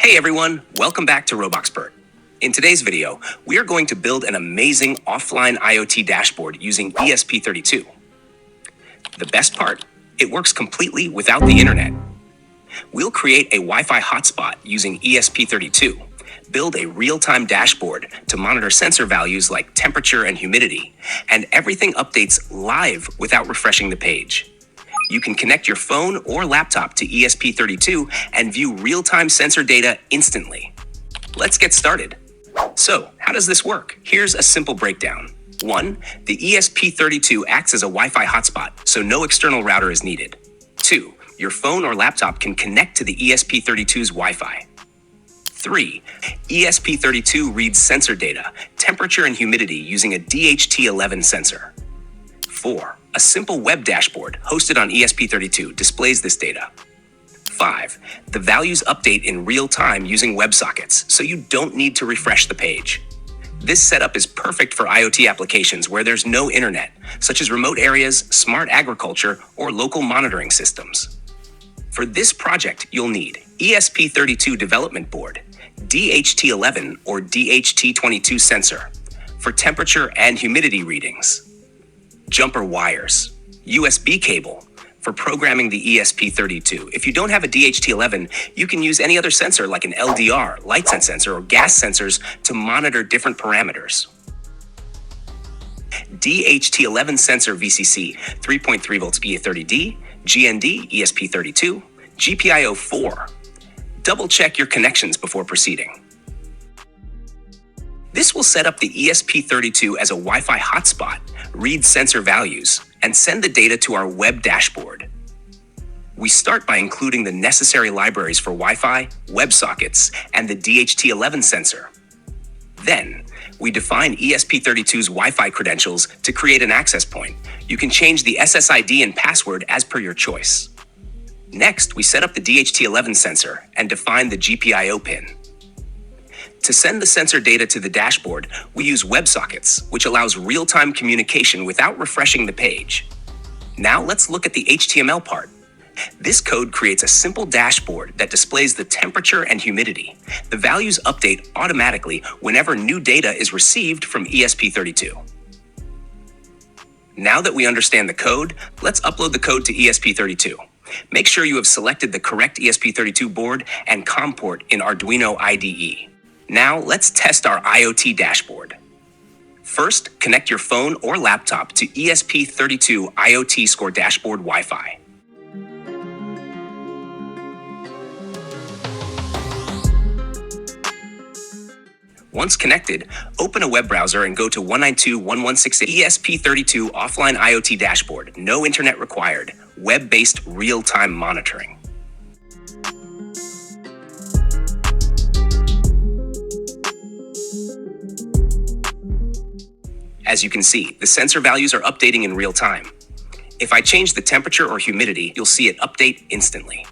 Hey everyone, welcome back to Roboxpert. In today's video, we are going to build an amazing offline IoT dashboard using ESP32. The best part, it works completely without the internet. We'll create a Wi-Fi hotspot using ESP32, build a real-time dashboard to monitor sensor values like temperature and humidity, and everything updates live without refreshing the page. You can connect your phone or laptop to ESP32 and view real-time sensor data instantly. Let's get started. So, how does this work? Here's a simple breakdown. 1. The ESP32 acts as a Wi-Fi hotspot, so no external router is needed. 2. Your phone or laptop can connect to the ESP32's Wi-Fi. 3. ESP32 reads sensor data, temperature and humidity using a DHT22 sensor. 4. A simple web dashboard hosted on ESP32 displays this data. 5. The values update in real time using WebSockets, so you don't need to refresh the page. This setup is perfect for IoT applications where there's no internet, such as remote areas, smart agriculture, or local monitoring systems. For this project, you'll need ESP32 development board, DHT11 or DHT22 sensor for temperature and humidity readings, jumper wires, USB cable for programming the ESP32. If you don't have a DHT11, you can use any other sensor like an LDR, light sense sensor, or gas sensors to monitor different parameters. DHT11 sensor VCC 3.3 volts EA30D, GND ESP32, GPIO 4. Double check your connections before proceeding. This will set up the ESP32 as a Wi-Fi hotspot, read sensor values, and send the data to our web dashboard. We start by including the necessary libraries for Wi-Fi, WebSockets, and the DHT11 sensor. Then, we define ESP32's Wi-Fi credentials to create an access point. You can change the SSID and password as per your choice. Next, we set up the DHT11 sensor and define the GPIO pin. To send the sensor data to the dashboard, we use WebSockets, which allows real-time communication without refreshing the page. Now let's look at the HTML part. This code creates a simple dashboard that displays the temperature and humidity. The values update automatically whenever new data is received from ESP32. Now that we understand the code, let's upload the code to ESP32. Make sure you have selected the correct ESP32 board and COM port in Arduino IDE. Now let's test our IoT dashboard. First, connect your phone or laptop to ESP32 IoT Score Dashboard Wi-Fi. Once connected, open a web browser and go to 192.168 ESP32 Offline IoT Dashboard. No internet required. Web-based real-time monitoring. As you can see, the sensor values are updating in real time. If I change the temperature or humidity, you'll see it update instantly.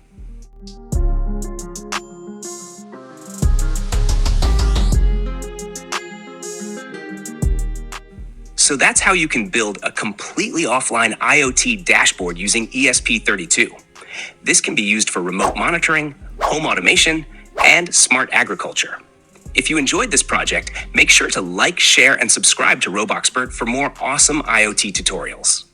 So that's how you can build a completely offline IoT dashboard using ESP32. This can be used for remote monitoring, home automation, and smart agriculture. If you enjoyed this project, make sure to like, share, and subscribe to Roboxpert for more awesome IoT tutorials.